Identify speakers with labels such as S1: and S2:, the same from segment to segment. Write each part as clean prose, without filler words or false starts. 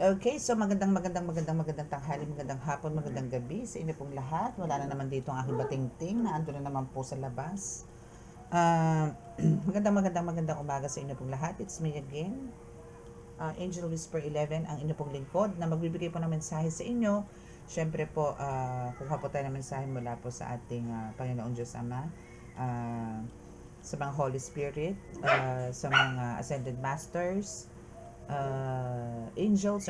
S1: Okay, so magandang tanghali, magandang hapon, magandang gabi sa inyo pong lahat. Wala na naman dito ang aking batingting na ando na naman po sa labas. Ah, magandang umaga sa inyo pong lahat. It's me again, Angel Whisper 11, ang inyo pong lingkod na magbibigay po ng mensahe sa inyo. Siyempre po, kuha po tayo ng mensahe mula po sa ating Panginoong Diyos Ama, ah, sa mga Holy Spirit, sa mga Ascended Masters, angels,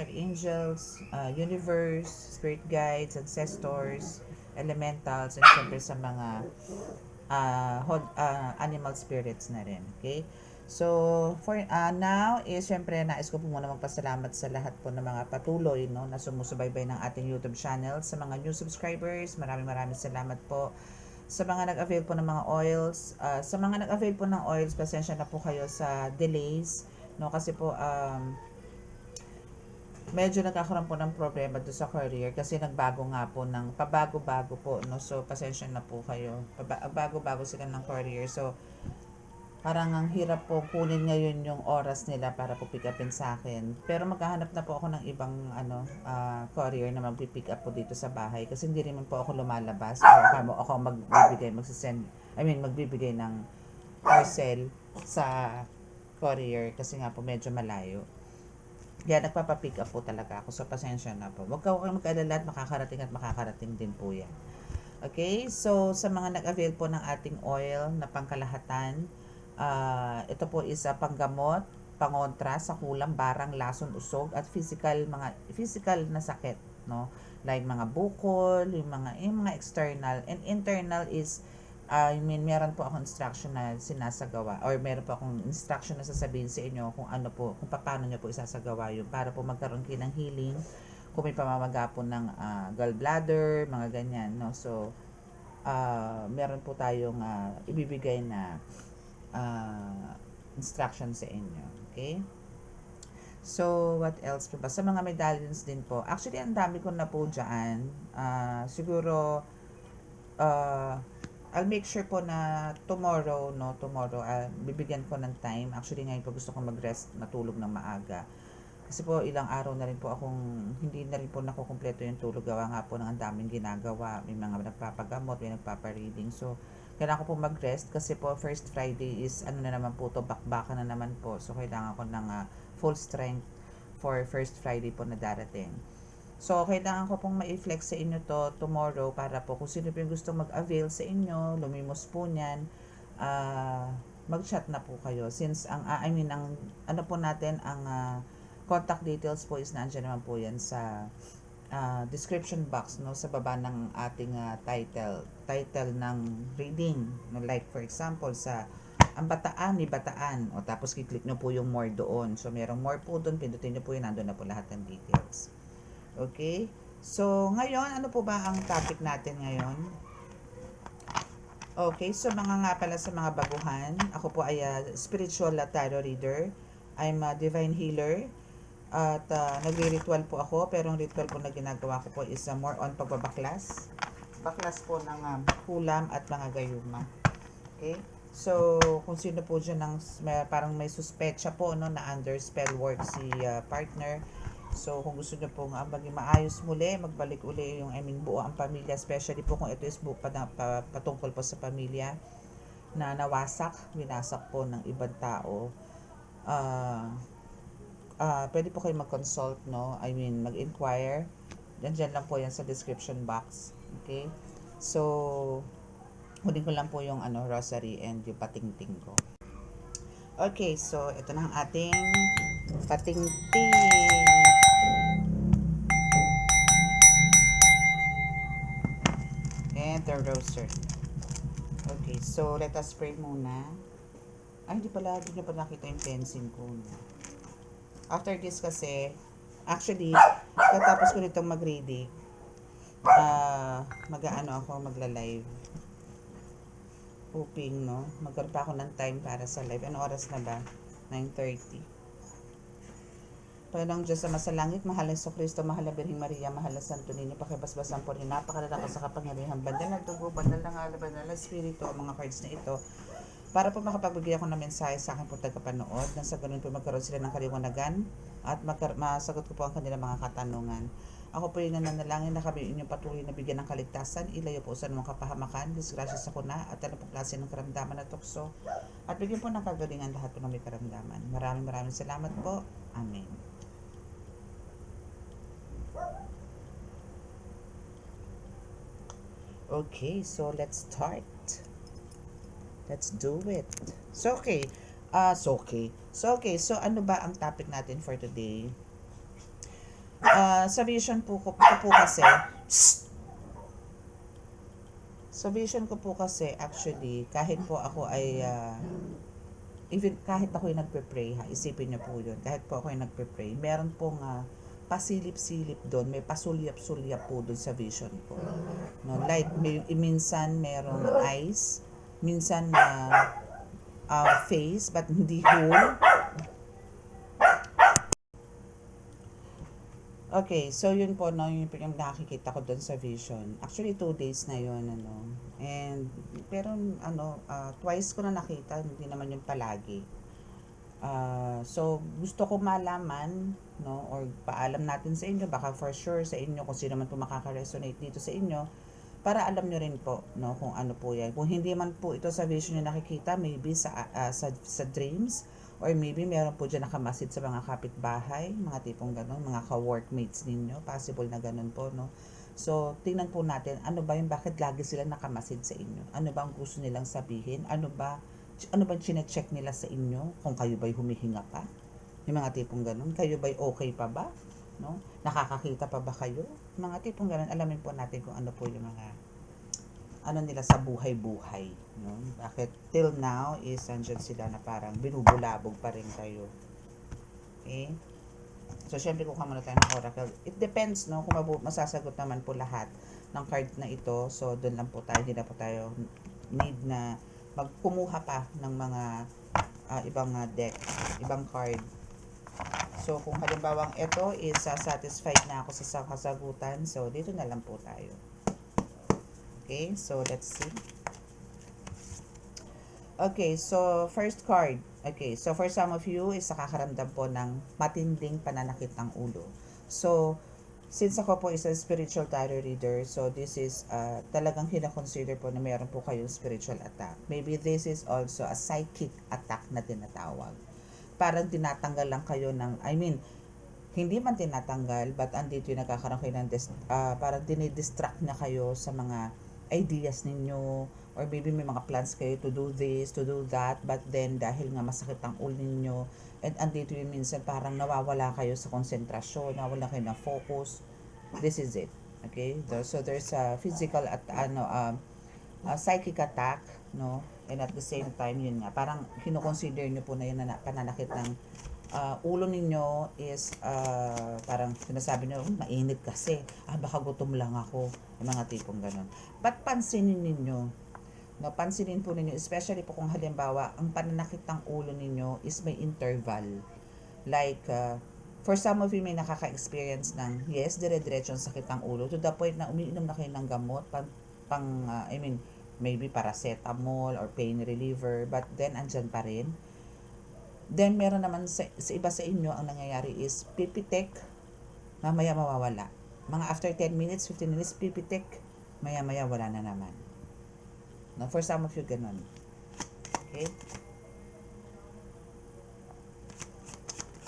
S1: universe, spirit guides, ancestors, elementals, and syempre sa mga animal spirits na rin. Okay? So, for now, is syempre nais ko po muna magpasalamat sa lahat po ng mga patuloy no, na sumusubaybay ng ating YouTube channel. Sa mga new subscribers, maraming salamat po. Sa mga nag-avail po ng mga oils, sa mga nag-avail po ng oils, pasensya na po kayo sa delays. No, kasi po, medyo nagkakaroon po ng problema doon sa courier kasi nagbago nga po ng pabago-bago po, no? So, pasensya na po kayo. Bago-bago sila ng courier. So, parang ang hirap po kunin ngayon yung oras nila para po pick upin sa akin. Pero maghahanap na po ako ng ibang courier na mag-pick up po dito sa bahay kasi hindi rin po ako lumalabas o ako magbibigay ng parcel sa courier kasi nga po medyo malayo. Kaya nagpapapick up po talaga ako. So, pasensya na po. Huwag kayong mag-alala at makakarating din po yan. Okay? So, sa mga nag-avail po ng ating oil na pangkalahatan, ito po is panggamot, pangontra sa kulang, barang, lason, usog, at physical na sakit. No? Like mga bukol, yung mga external. And internal is meron po akong instruction na sinasagawa or meron po akong instruction na sasabihin sa inyo kung ano po, kung paano nyo po isasagawa yun para po magkaroon kayo ng healing kung may pamamaga po ng gallbladder, mga ganyan, no? So, meron po tayong ibibigay na instruction sa inyo. Okay? So, what else po ba? Sa mga medallions din po. Actually, ang dami ko na po dyan. Siguro, I'll make sure po na tomorrow, bibigyan ko ng time. Actually, ngayon po gusto ko mag-rest, matulog ng maaga. Kasi po, ilang araw na rin po akong, hindi na rin po nakukumpleto yung tulog. Gawa nga po ng ang daming ginagawa. May mga nagpapagamot, may nagpapa-reading. So, kailangan ko po mag-rest kasi po, first Friday is, ano na naman po to, bakbakan na naman po. So, kailangan ko ng full strength for first Friday po na darating. So, kailangan ko pong ma-flex sa inyo to tomorrow para po kung sino po yung gusto mag-avail sa inyo, lumimos po niyan, mag-chat na po kayo. Since, ang ano po natin, ang contact details po is nandiyan naman po yan sa description box, no, sa baba ng ating title ng reading. No, like, for example, sa ang Bataan ni Bataan. O, tapos kiklik nyo po yung more doon. So, merong more po doon. Pindutin nyo po yun. Nandun na po lahat ng details. Okay? So, ngayon, ano po ba ang topic natin ngayon? Okay, so nga pala sa mga baguhan, ako po ay spiritual tarot reader. I'm a divine healer. At nagre-ritual po ako, pero ang ritual po na ginagawa ko po is more on pagbabaklas. Baklas po ng kulam at mga gayuma. Okay? So, kung sino po dyan parang may suspecha po no, na under spell work si partner. So, kung gusto nyo pong maging maayos muli, magbalik uli yung buo ang pamilya, especially po kung ito is patungkol po sa pamilya na winasak po ng ibang tao. Pwede po kayo mag-consult, no? Mag-inquire. Diyan lang po yan sa description box. Okay? So, huling ko lang po yung rosary and yung patingting ko. Okay, so ito na ang ating patingting. And the rosary. Okay, so let us pray muna. Ay, hindi nyo pa nakita yung pencil ko. After this kasi, actually, katapos ko nitong mag-reading, magla-live. Hoping, no? Magkaroon pa ako ng time para sa live. Ano oras na ba? 9:30. Panginoong Diyos sa masalangit, mahal na Kristo, mahal na Birheng Maria, mahal na Santo Niño, pakibasbasan po rin, napakalala ko sa kapangyarihan, bandal na dugo, bandal na ngala, bandal na espiritu, ang mga cards na ito, para po makapagbigay ako ng mensahe sa akin po tagapanood na sa ganun po magkaroon sila ng kaliwanagan at masagot ko po ang kanilang mga katanungan. Ako po yung nananalangin na kami inyong patuloy na bigyan ng kaligtasan, ilayo po sa anumang kapahamakan, disgrasya sa kuna, at ano po klase ng karamdaman at tukso, at bigyan po ng kagalingan lahat po ng may karamdaman. Maraming salamat po. Amen. Okay, so let's start. Let's do it. So okay. So ano ba ang topic natin for today? Sa vision po ko po kasi sa vision ko po kasi actually kahit po ako ay even kahit ako ay nagpe-pray, ha, isipin niyo po 'yun. Kahit po ako ay nagpe-pray, meron pong pasilip-silip doon, may pasulyap-sulyap po doon sa vision ko. No, like minsan merong eyes, minsan face but hindi whole. Okay, so yun po, no, yun po yung nakikita ko doon sa vision. Actually, 2 days na yun, ano. And, pero, twice ko na nakita, hindi naman yung palagi. So, gusto ko malaman, no, or paalam natin sa inyo, baka for sure sa inyo, kung sino man po makaka-resonate dito sa inyo, para alam nyo rin po, no, kung ano po yan. Kung hindi man po ito sa vision yung nakikita, maybe sa dreams, or maybe meron po dyan nakamasid sa mga kapitbahay, mga tipong ganun, mga ka-workmates ninyo, possible na ganun po, no. So, tingnan po natin, ano ba yung bakit lagi sila nakamasid sa inyo? Ano ba ang gusto nilang sabihin? Ano ba chine-check nila sa inyo? Kung kayo ba'y humihinga pa? Yung mga tipong ganun, kayo ba'y okay pa ba? No? Nakakakita pa ba kayo? Mga tipong ganun, alamin po natin kung ano po yung mga ano nila sa buhay-buhay, no? Bakit till now is andyan sila na parang binubulabog pa rin kayo. Okay? So, syempre kuha muna tayo ng oracle. It depends, no? Kung masasagot naman po lahat ng card na ito. So, doon lang po tayo. Hindi na po tayo need na magkumuha pa ng mga ibang deck, ibang card. So, kung halimbawang ito is satisfied na ako sa kasagutan, so, dito na lang po tayo. Okay, so let's see. Okay, so first card. Okay, so for some of you is nakakaramdam po ng matinding pananakit ng ulo. So, since ako po is a spiritual tarot reader, so this is talagang kina-consider po na mayroon po kayong spiritual attack. Maybe this is also a psychic attack na tinatawag. Parang tinatanggal lang kayo ng, hindi man tinatanggal, but andito yung nagkakaroon kayo ng parang dinidistract na kayo sa mga ideas ninyo, or maybe may mga plans kayo to do this, to do that, but then dahil nga masakit ang ulo ninyo, and andito yung minsan parang nawawala kayo sa konsentrasyon, nawawala kayo ng focus. This is it. Okay? So there's a physical at psychic attack, no? And at the same time, yun nga, parang kino-consider nyo po na yun na pananakit ng ulo ninyo is parang sinasabi nyo, mainit kasi, baka gutom lang ako, yung mga tipong ganun. But pansinin ninyo, no, pansinin po ninyo, especially po kung halimbawa, ang pananakit ng ulo ninyo is may interval. Like, for some of you may nakaka-experience ng, yes, dire-diretso ang sakit ng ulo, to the point na umiinom na kayo ng gamot, maybe paracetamol or pain reliever, but then andyan pa rin. Then, meron naman sa iba sa inyo, ang nangyayari is pipitik, mamaya mawawala. Mga after 10 minutes, 15 minutes, pipitik, maya-maya wala na naman. No, for some of you, ganun. Okay?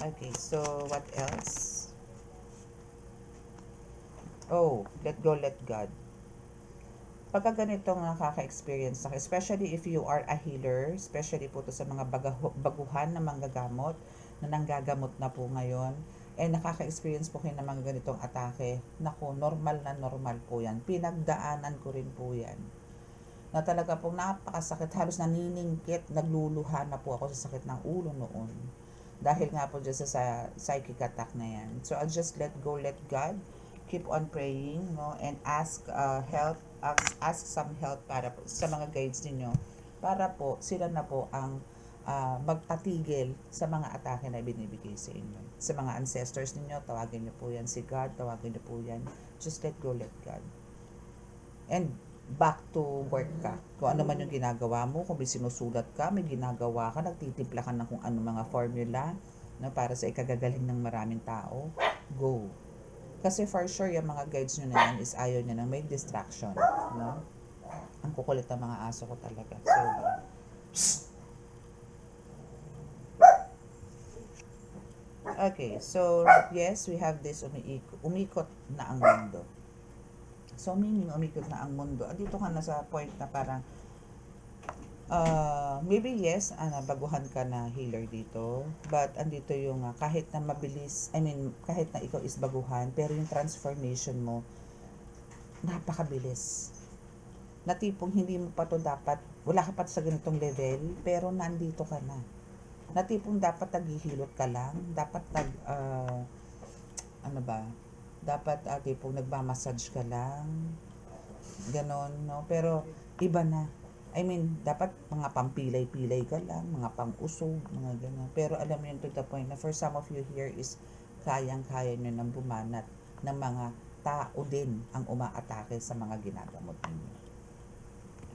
S1: Okay, so what else? Oh, let go, let God. Pagka ganitong nakaka-experience, especially if you are a healer, especially po to sa mga baguhan na manggagamot, na nanggagamot na po ngayon, nakaka-experience po kayo ng mga ganitong atake, naku, normal na normal po yan. Pinagdaanan ko rin po yan. Na talaga pong napakasakit, halos naniningkit, nagluluha na po ako sa sakit ng ulo noon. Dahil nga po dyan sa psychic attack na yan. So, I'll just let go, let God. Keep on praying, no, and ask help, ask some help para po, sa mga guides niyo, para po sila na po ang magpatigil sa mga atake na binibigay sa inyo. Sa mga ancestors niyo, tawagin niyo po yan si God, tawagin niyo po yan. Just let go, let God. And back to work ka. Kung ano man yung ginagawa mo, kung may sinusulat ka, may ginagawa ka, nagtitimpla ka ng kung ano mga formula, no, para sa ikagagaling ng maraming tao, go. Kasi for sure, yung mga guides nyo na yan is ayaw nyo ng may distraction. No? Ang kukulit ng mga aso ko talaga. Sobra. Okay, so yes, we have this umikot na ang mundo. So meaning umikot na ang mundo. Andito ka na sa point na parang maybe yes, baguhan ka na healer dito. But andito yung kahit na mabilis, kahit na ikaw is baguhan, pero yung transformation mo, napakabilis. Na tipong hindi mo pa to dapat, wala ka pa sa ganitong level, pero nandito ka na. Na tipong dapat naghihilot ka lang, dapat ano ba, dapat tipong nagmamassage ka lang, ganon, no? Pero iba na. Dapat mga pampilay-pilay ka lang, mga pang-usog, mga gano'n. Pero alam mo yun to the point na for some of you here is kayang-kaya nyo nang bumanat ng mga tao din ang umaatake sa mga ginagamot ninyo.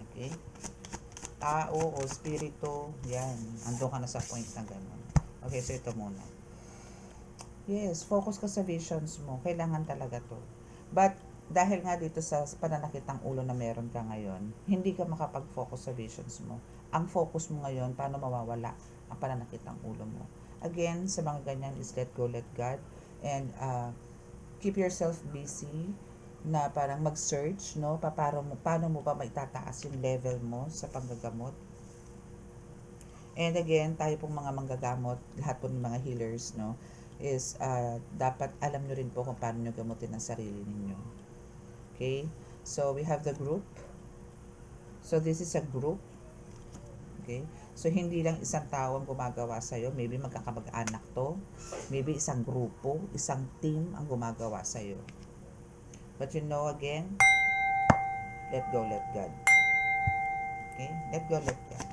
S1: Okay? Tao o spirito, yan. Ando ka na sa point na gano'n. Okay, so ito muna. Yes, focus ka sa visions mo. Kailangan talaga to. But, dahil nga dito sa pananakit ng ulo na meron ka ngayon, hindi ka makapag-focus sa visions mo. Ang focus mo ngayon, paano mawawala ang pananakit ng ulo mo. Again, sa mga ganyan is let go, let God. And keep yourself busy na parang mag-search, no? Paano mo ba maitataas yung level mo sa panggagamot. And again, tayo pong mga manggagamot, lahat po ng mga healers, no? Is dapat alam nyo rin po kung paano nyo gamutin ang sarili ninyo. Okay? So, we have the group. So, this is a group. Okay? So, hindi lang isang tao ang gumagawa sa'yo. Maybe magkakamag-anak to. Maybe isang grupo, isang team ang gumagawa sa'yo. But you know, again, let go, let God. Okay? Let go, let God.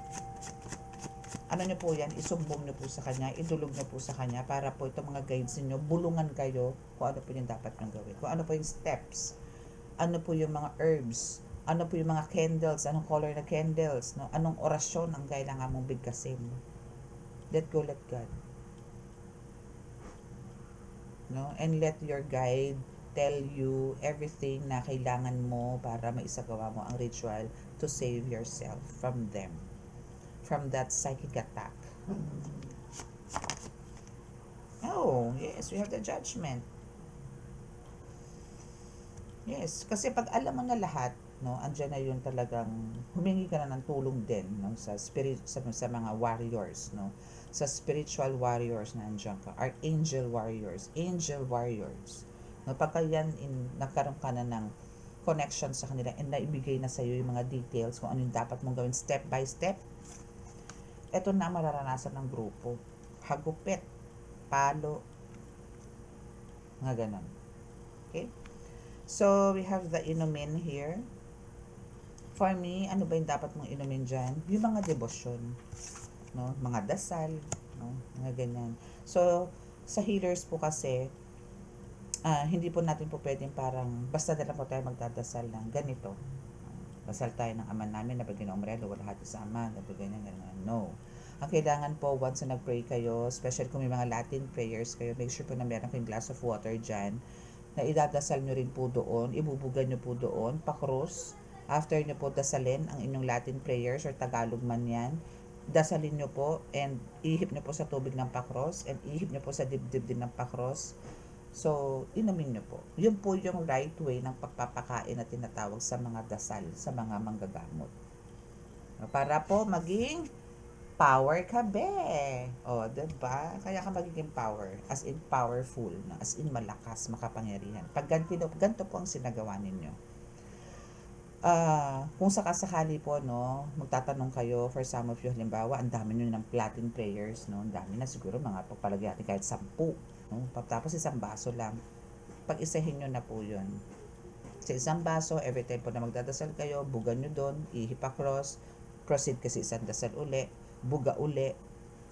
S1: Ano nyo po yan? Isumbong nyo po sa Kanya, idulog nyo po sa Kanya para po itong mga guides ninyo, bulungan kayo kung ano po yung dapat nyo gawin. Kung ano po yung steps, ano po yung mga herbs, ano po yung mga candles, anong color na candles, no? Anong orasyon ang kailangan mong bigkasin. Let go, let God. No? And let your guide tell you everything na kailangan mo para maisagawa mo ang ritual to save yourself from them, from that psychic attack. Oh, yes, we have the Judgment. Yes, kasi pag alam mo na lahat, no, andyan na yun talagang humingi ka na ng tulong din, no, sa mga warriors, no, sa spiritual warriors na andyan ka, archangel warriors, angel warriors. No, pagka yan nagkaroon ka na ng connection sa kanila and naibigay na sa iyo yung mga details kung ano yung dapat mong gawin step by step, eto na mararanasan ng grupo. Hagupit, palo, mga ganon. Okay? So, we have the inumin here. For me, ano ba yung dapat mong inumin dyan? Yung mga devotion, no? Mga dasal, no? Mga ganyan. So, sa healers po kasi, hindi po natin po pwedeng parang, basta na lang po tayo magdadasal ng ganito. Dasal tayo ng Ama namin na pagin umrelo, wala hati sa Ama, ganyan, ganyan. No. Ang kailangan po, once na nag-pray kayo, especially kung may mga Latin prayers kayo, make sure po na meron kayong glass of water dyan, na idadasal nyo rin po doon, ibubugan nyo po doon, pa-cross. After nyo po dasalin ang inyong Latin prayers or Tagalog man yan, dasalin nyo po and ihip nyo po sa tubig ng pa-cross and ihip nyo po sa dibdib din ng pa-cross. So, inumin nyo po. Yun po yung right way ng pagpapakain na tinatawag sa mga dasal, sa mga manggagamot. Para po maging power ka, be. O, diba? Kaya ka magiging power. As in powerful. As in malakas, makapangyarihan. Pag ganito po ang sinagawa ninyo. Kung sakasakali po, no, magtatanong kayo, for some of you, halimbawa, ang dami nyo ng Latin prayers, no? Ang dami na siguro, mga pagpalagay natin kahit 10. No? Tapos isang baso lang. Pag-isahin nyo na po yun. Sa isang baso, every time po na magdadasal kayo, bugan nyo doon, ihip across, proceed kasi isang dasal uli, buga uli,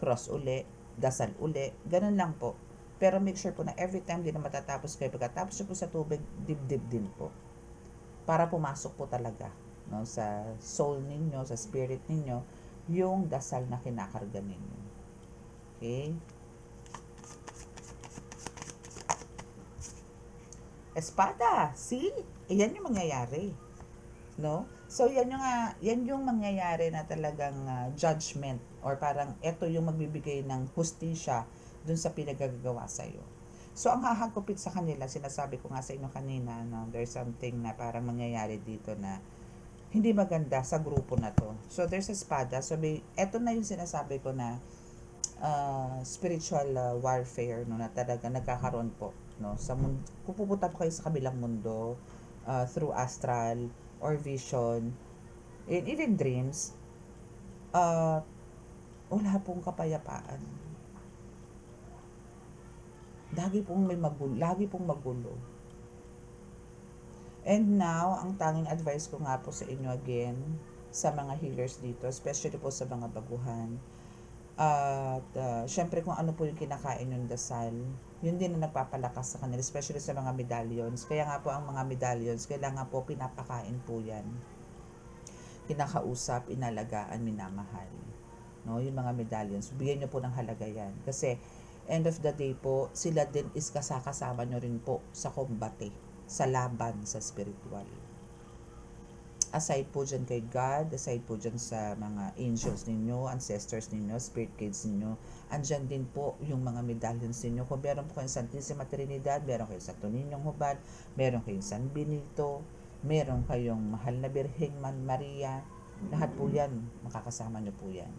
S1: cross uli, dasal uli, ganun lang po. Pero make sure po na every time din na matatapos kayo, pagkatapos nyo po sa tubig, dibdib din po. Para pumasok po talaga no, sa soul ninyo, sa spirit ninyo, yung dasal na kinakarga ninyo. Okay? Espada, see? Iyan yung mangyayari, no? So yan yung mangyayari na talagang judgment, or parang eto yung magbibigay ng hustisya dun sa pinagagawa sa iyo. So ang hahagupit sa kanila, sinasabi ko nga sa inyo kanina, no, there's something na parang mangyayari dito na hindi maganda sa grupo na to. So there's a espada. So eto na yung sinasabi ko na spiritual warfare, no, na talaga nagkakaroon po, no, sa mundo. Kung pupunta po kayo sa kabilang mundo, through astral or vision and even dreams, uh, wala pong kapayapaan. Lagi pong magulo. And now, ang tanging advice ko nga po sa inyo again, sa mga healers dito, especially po sa mga baguhan, at syempre kung ano po yung kinakain yung dasal, yun din na nagpapalakas sa kanila, especially sa mga medallions. Kaya nga po ang mga medallions, kailangan po pinapakain po yan. Kinakausap, inalagaan, minamahal. No, yung mga medallions, bigyan nyo po ng halaga yan. Kasi end of the day po, sila din is kasama nyo rin po sa kombate, sa laban sa spiritual. Aside po dyan kay God, aside po dyan sa mga angels ninyo, ancestors ninyo, spirit guides ninyo, andyan din po yung mga medallions ninyo. Kung meron po kayong Santissima Trinidad, meron kayong Santo Niñong Hubad, meron kayong San Benito, meron kayong Mahal na Birheng Maria, lahat po yan, makakasama nyo po yan.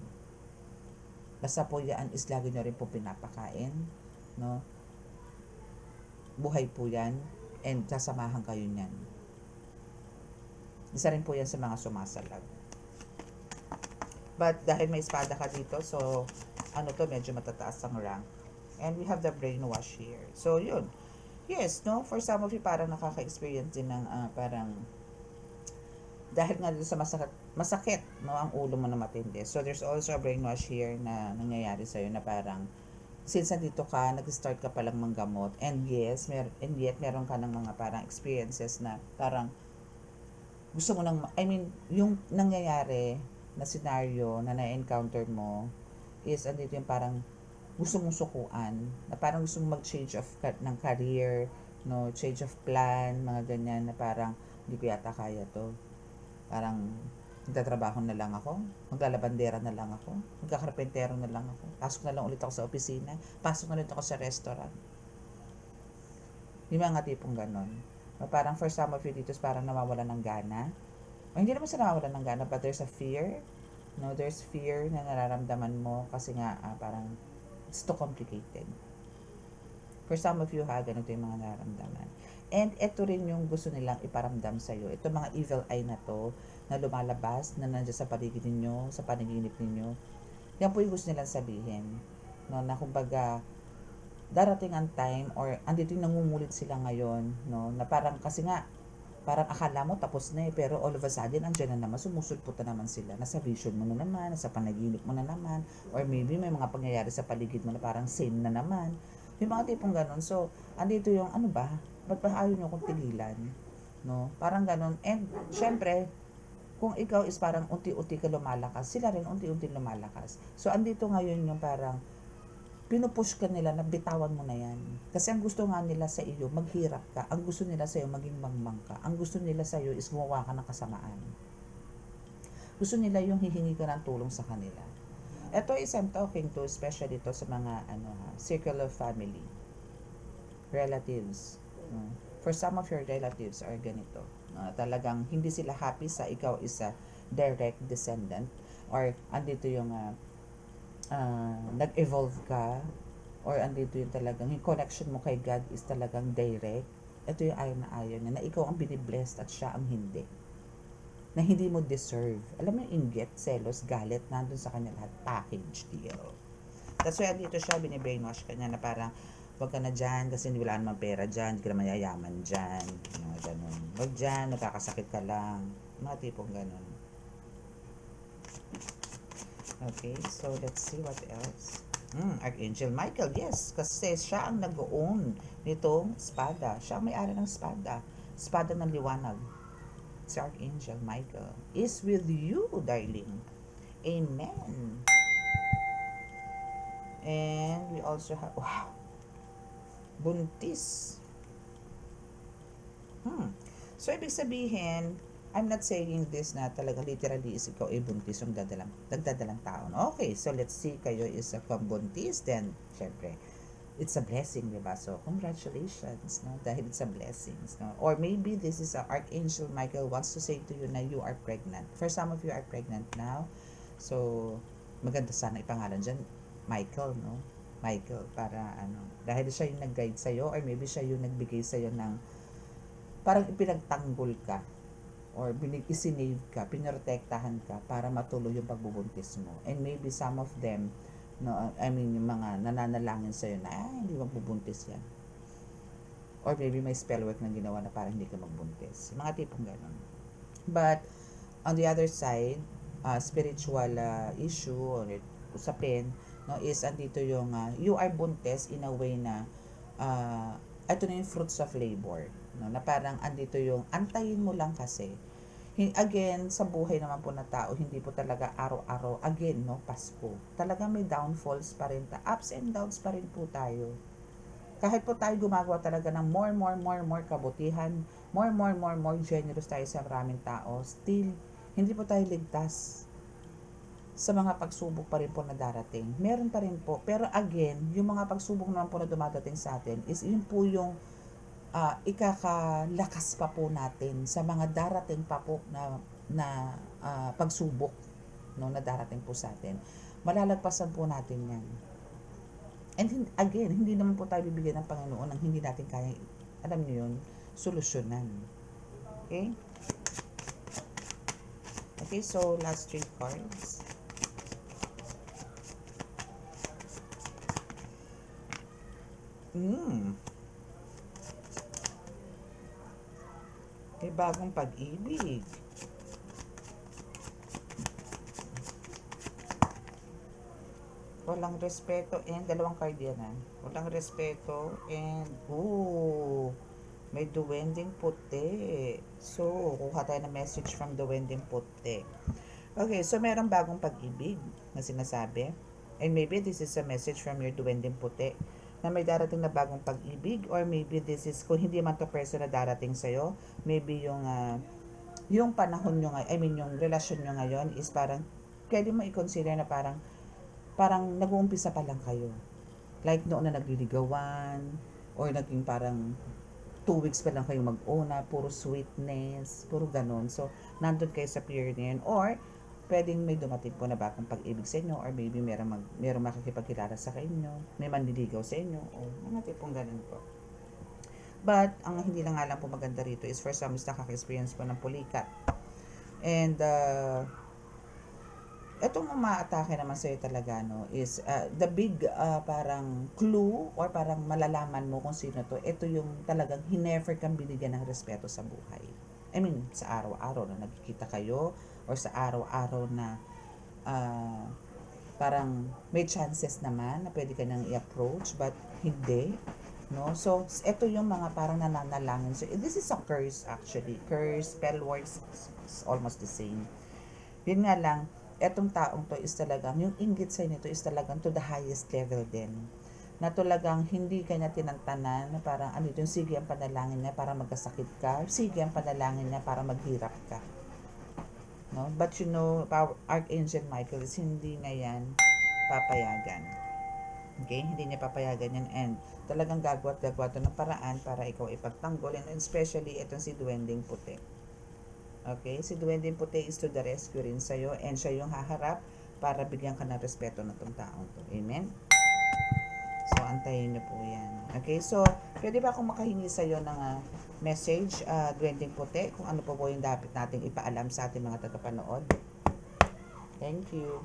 S1: Basta po yan is lagi nyo rin po pinapakain, no? Buhay po yan, and sasamahan kayo niyan. Isa rin po yan sa mga sumasalag. But dahil may espada ka dito, so ano to, medyo matataas ang rank. And we have the brainwash here. So yun. Yes, no? For some of you, parang nakaka-experience din ng parang dahil nga dito sa masakit, no, ang ulo mo na matindi. So there's also a brainwash here na nangyayari sa'yo na parang since nandito ka, nag-start ka palang manggamot, and yes, and yet meron ka ng mga parang experiences na parang gusto mo nang, I mean, yung nangyayari na scenario na na-encounter mo is andito yung parang gusto mong sukuan, na parang gusto mong mag-change ng career, no, change of plan, mga ganyan, na parang hindi ko yata kaya to. Parang magtatrabaho na lang ako, maglalabandera na lang ako, magkakarpentero na lang ako, pasok na lang ulit ako sa opisina, pasok na ulit ako sa restaurant. Yung mga tipong ganon. Parang for some of you dito parang nawawala ng gana. O hindi naman sa nawawala ng gana, but there's a fear. No, there's fear na nararamdaman mo kasi nga parang it's too complicated. For some of you ganito yung mga nararamdaman. And ito rin yung gusto nilang iparamdam sa'yo. Ito mga evil eye na to, na lumalabas, na nandiyan sa paligid ninyo, sa panaginip ninyo. Yan po yung gusto nilang sabihin. No, na kumbaga, darating ang time, or andito yung nangungulit sila ngayon, no, na parang kasi nga, parang akala mo tapos na pero all of a sudden, andyan na naman, sumusulpot na naman sila. Nasa vision mo na naman, nasa panaginip mo na naman, or maybe may mga pangyayari sa paligid mo na parang same na naman. Yung mga tipong ganun. So, andito yung, ano ba? Ba't ba ayaw nyo kong tigilan? No? Parang ganun. And, syempre, kung ikaw is parang unti-unti ka lumalakas, sila rin unti-unti lumalakas. So, andito ngayon yung parang, pinupush ka nila na bitawan mo na yan. Kasi ang gusto nga nila sa iyo, maghirap ka. Ang gusto nila sa iyo, maging mangmang ka. Ang gusto nila sa iyo is gumawa ka ng kasamaan. Gusto nila yung hihingi ka ng tulong sa kanila. Ito is I'm talking to, especially to sa mga circle of family, relatives. For some of your relatives are ganito. Talagang hindi sila happy sa ikaw is a direct descendant, or andito yung nag-evolve ka, or andito yung talagang yung connection mo kay God is talagang direct. Ito yung ayaw na ayaw niya, na ikaw ang biniblessed at siya ang hindi, na hindi mo deserve. Alam mo yung inggit, selos, galit, nandun sa kanya lahat, package deal. That's why andito siya, binibrainwash ka niya na parang wag ka na dyan kasi wala namang pera dyan, hindi ka na mayayaman dyan, mga ganun. Wag dyan, nakakasakit ka lang, mga tipong ganun. Okay, so let's see what else. Archangel Michael, yes, kasi siya ang nag-own nitong espada. Siya ang may-ari ng espada. Espada ng liwanag. Si Archangel Michael is with you, darling. Amen. And we also have, wow, buntis. So, ibig sabihin, I'm not saying this na talaga literally is ikaw ay buntis yung nagdadalang tao. No? Okay, so let's see kayo is a buntis, then, syempre, it's a blessing, diba? So, congratulations, no? Dahil it's a blessing, no? Or maybe this is a Archangel Michael wants to say to you na you are pregnant. For some of you are pregnant now. So, maganda sana ipangalan dyan, Michael, no? Michael, para ano, dahil siya yung nag-guide sa'yo, or maybe siya yung nagbigay sa'yo ng parang ipinagtanggol ka or isinave ka, pinrotektahan ka para matuloy yung pagbubuntis mo. And maybe some of them, no, I mean, yung mga nananalangin sa'yo na, hindi magbubuntis yan. Or maybe may spell work na ginawa na parang hindi ka magbuntis. Mga tipong gano'n. But, on the other side, spiritual issue or usapin, no, is andito yung, you are buntis in a way na, ito na yung fruits of labor, no, na parang andito yung antayin mo lang kasi. Again, sa buhay naman po na tao, hindi po talaga araw-araw, again, no, Pasko. Talaga may downfalls pa rin, ups and downs pa rin po tayo. Kahit po tayo gumagawa talaga ng more kabutihan, more generous tayo sa maraming tao, still, hindi po tayo ligtas sa mga pagsubok pa rin po na darating. Meron pa rin po. Pero again, yung mga pagsubok naman po na dumadating sa atin is yun po yung ikakalakas pa po natin sa mga darating pa po na pagsubok, no, na darating po sa atin. Malalagpasan po natin yan. And again, hindi naman po tayo bibigyan ng Panginoon ng hindi natin kaya, alam niyo yun, solusyonan. Okay? Okay, so last 3 cards. May bagong pag-ibig. Walang respeto and dalawang card yan. Walang respeto and may duwending puti. So, kuha tayo ng message from duwending puti. Okay, so meron bagong pag-ibig na sinasabi. And maybe this is a message from your duwending puti na may darating na bagong pag-ibig, or maybe this is, kung hindi man to person na darating sa'yo, maybe yung panahon nyo ngayon, I mean yung relasyon nyo ngayon is parang, pwede mo i-consider na parang nag-uumpisa pa lang kayo. Like noon na nagliligawan, or naging parang 2 weeks pa lang kayo mag-una, puro sweetness, puro ganon. So, nandun kayo sa period na yun. Or, pwedeng may dumating po na bagong pag-ibig sa inyo, or maybe merong makikipagkilala sa inyo, may manliligaw sa inyo, o mga tipong ganun po. But, ang hindi lang nga lang po maganda rito is for some is nakaka-experience po ng pulikat. And, etong umaatake naman sa'yo talaga, no, is the big parang clue or parang malalaman mo kung sino to. Ito yung talagang never kang binigyan ng respeto sa buhay. I mean, sa araw-araw na nagkikita kayo, or sa araw-araw na parang may chances naman na pwede ka nang i-approach, but hindi. No? So, ito yung mga parang nananalangin. So, this is a curse actually. Curse, spell words, is almost the same. Yun nga lang, etong taong to is talagang, yung inggit sa nito is talagang to the highest level din. Na talagang hindi kanya tinantanan, na parang ano ito, sige ang panalangin niya para magkasakit ka, sige ang panalangin niya para maghirap ka. No? But you know, Archangel Michael is hindi na yan papayagan. Okay? Hindi niya papayagan yan, and talagang gagawa ng paraan para ikaw ipagtanggol, and especially itong si Duwending Puti. Okay? Si Duwending Puti is to the rescue rin sa'yo, and siya yung haharap para bigyan ka ng respeto na itong taong to. Amen? So, antayin niyo po yan. Okay? So, pwede ba akong makahingi sa'yo ng message, Duwending Puti, kung ano po yung dapat nating ipaalam sa ating mga tagapanood? Thank you.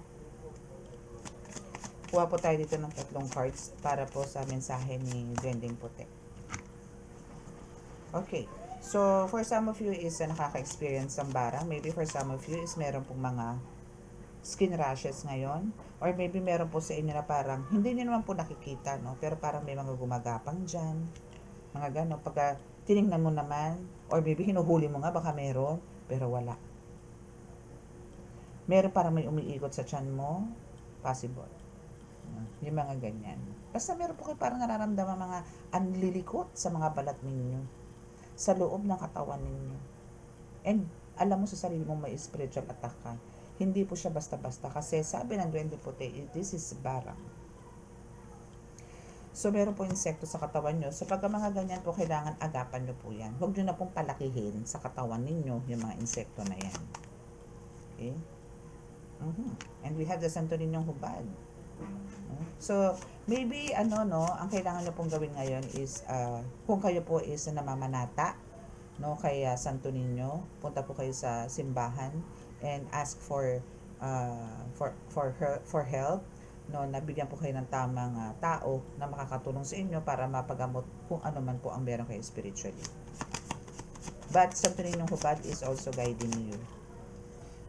S1: Kuha po tayo dito ng 3 cards para po sa mensahe ni Duwending Puti. Okay. So, for some of you is nakaka-experience ng barang. Maybe for some of you is meron pong mga skin rashes ngayon. Or maybe meron po sa inyo na parang, hindi nyo naman po nakikita, no? Pero parang may mga gumagapang dyan. Mga gano'n. Pagka tinignan mo naman, or maybe hinuhuli mo nga, baka meron. pero wala. Meron parang may umiikot sa tiyan mo, possible. Yung mga ganyan. Basta meron po kayo parang nararamdaman mga anlilikot sa mga balat ninyo, sa loob ng katawan ninyo. And alam mo sa sarili mo may spiritual attack ka. Hindi po siya basta-basta kasi sabi ng Duwende Puti, this is barang. So, meron po insekto sa katawan nyo. So, pagka mga ganyan po, kailangan agapan nyo po yan. Huwag nyo na pong palakihin sa katawan ninyo yung mga insekto na yan. Okay? And we have the Santo Niñong Hubad. So, maybe, ang kailangan nyo pong gawin ngayon is, kung kayo po is namamanata, kay Santo Niño, punta po kayo sa simbahan and ask for help, nabigyan po kayo ng tamang tao na makakatulong sa inyo para mapagamot kung ano man po ang meron kayo spiritually. But Santo Niñong Hubad is also guiding you.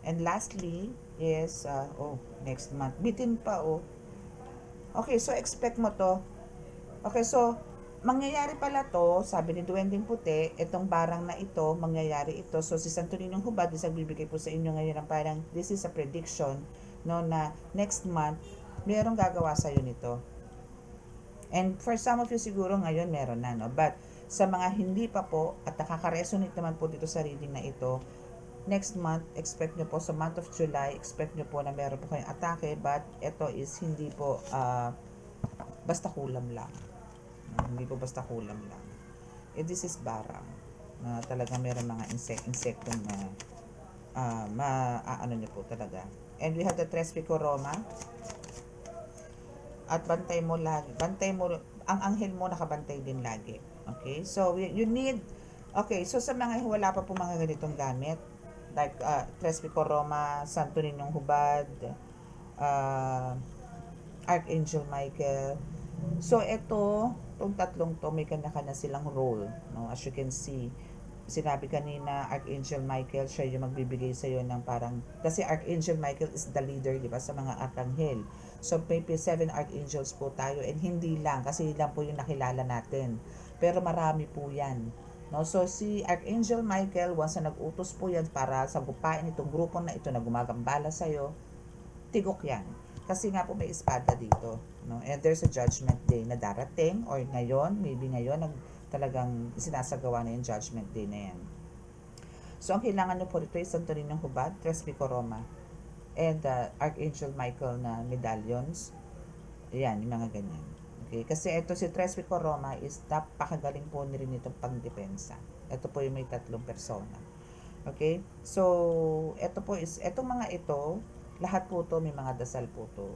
S1: And lastly is, next month, bitin pa, Okay, so expect mo to. Okay, so mangyayari pala to, sabi ni Duwending Puti, itong barang na ito, mangyayari ito. So si Santo Niñong Hubad is nagbibigay po sa inyo ngayon ng parang, this is a prediction, na next month, merong gagawa sa'yo nito. And for some of you siguro ngayon meron na, But sa mga hindi pa po, at nakaka-resonate naman po dito sa reading na ito, next month, expect nyo po, sa month of July, expect nyo po na meron po kayong atake, but ito is hindi po basta kulam lang. Hindi po basta kulam lang. This is barang. Talagang meron mga insektong na maano nyo po talaga. And we have the Tres Pico Roma. At bantay mo, ang anghel mo nakabantay din lagi. Okay? So, you need, so sa mga wala pa po mga ganitong gamit, like Tres Pico Roma, Santo Niñong Hubad, Archangel Michael. So, itong tatlong to, may kanya-kanya silang role. As you can see, sinabi kanina, Archangel Michael, siya yung magbibigay sa'yo ng parang, kasi Archangel Michael is the leader, di ba, sa mga arkanghel. So, may 7 archangels po tayo, and hindi lang, kasi lang po yung nakilala natin. Pero marami po yan. So, si Archangel Michael, once na nag-utos po yan para sagupain itong grupo na ito na gumagambala sa'yo, tigok yan. Kasi nga po may espada dito. And there's a judgment day na darating, or ngayon, maybe ngayon, talagang sinasagawa na yung judgment day na yan. So, ang kailangan nyo po rito ay Santo Niñong Hubad, Tres Pico Roma, and Archangel Michael na medallions. Yan, yung mga ganyan. Okay? Kasi ito si Tres Pico Roma is napakagaling po rin itong pangdepensa. Ito po yung may 3 persona. Okay? So, ito po is, etong mga ito, lahat po to may mga dasal po to.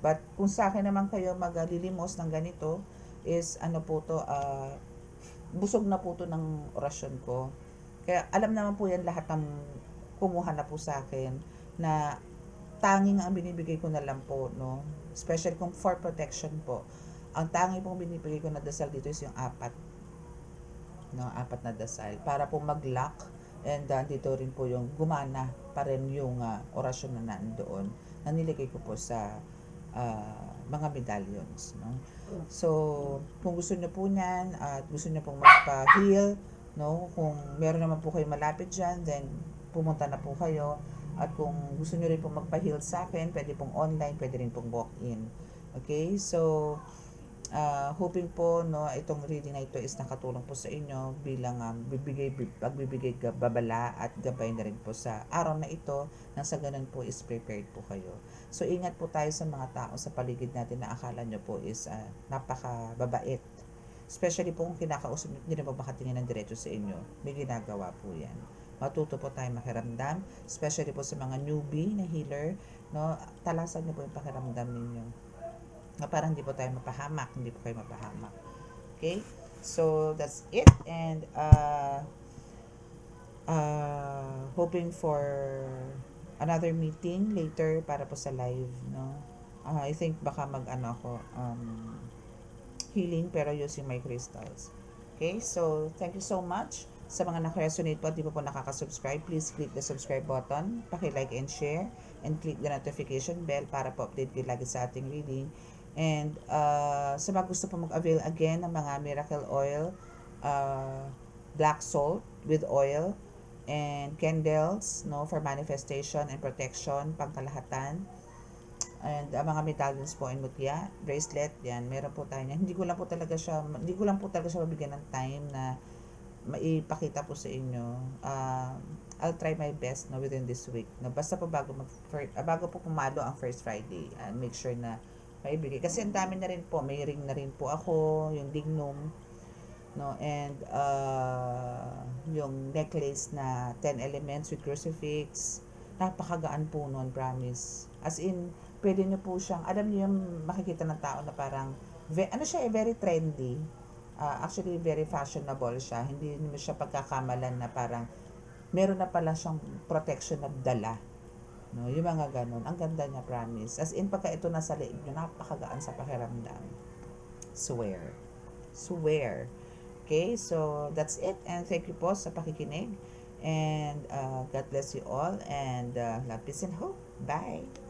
S1: But kung sa akin naman kayo maglilimos ng ganito, is po to, busog na po to ng orasyon ko. Kaya alam naman po yan lahat ng kumuha na po sa akin na tanging ang binibigay ko na lang po, especially kung for protection po. Ang tanging pong binibigay ko na dasal dito is yung 4. 4 na dasal para po mag-lock, and dito rin po yung gumana pa rin yung orasyon na nandoon na nilagay ko po sa mga medallions. So, kung gusto nyo po niyan at gusto nyo pong magpa-heal, kung meron naman po kayo malapit dyan, then pumunta na po kayo. At kung gusto nyo rin pong magpa-heal sa akin, pwede pong online, pwede rin pong walk-in. Okay? So, hoping po itong reading na ito is nakatulong po sa inyo bilang pagbibigay babala at gabay na rin po sa araw na ito, nang sa ganun po is prepared po kayo. So, ingat po tayo sa mga tao sa paligid natin na akala nyo po is napakababait. Especially po kung kinakausap nyo, hindi na makatingin ng diretso sa inyo. May ginagawa po yan. Matuto po tayo makiramdam, especially po sa mga newbie na healer, talasan nyo po yung pakiramdam ninyo. Parang hindi po tayo mapahamak, Okay? So, that's it. And, hoping for another meeting later para po sa live, I think baka ako, healing pero using my crystals. Okay? So, thank you so much. Sa mga naka-resonate po at di po nakaka-subscribe, please click the subscribe button, paki-like and share, and click the notification bell para po update kayo lagi sa ating reading. And sa mga gusto po mag-avail again ng mga miracle oil, black salt with oil, and candles, no, for manifestation and protection, pangkalahatan. And mga medallions po and mutya, bracelet, yan, meron po tayo yan. Hindi ko lang po talaga siya mabigyan ng time na maipakita po sa inyo. I'll try my best no within this week. No, basta po bago po pumalo ang first Friday, make sure na maibigay. Kasi ang dami na rin po, may ring na rin po ako, yung dignum, no, and yung necklace na 10 elements with crucifix. Napakagaan po nun, promise. As in, pwede nyo po siyang, alam niyo yung makikita ng tao na parang, ano siya, very trendy. Actually, very fashionable siya. Hindi mo siya pagkakamalan na parang, meron na pala siyang protection na dala. No, yung mga ganun. Ang ganda niya, promise. As in, pagka ito nasa leeg nyo, napakagaan sa pakiramdam. Swear. Swear. Okay, so that's it. And thank you po sa pakikinig. And God bless you all. And love, peace, and hope. Bye.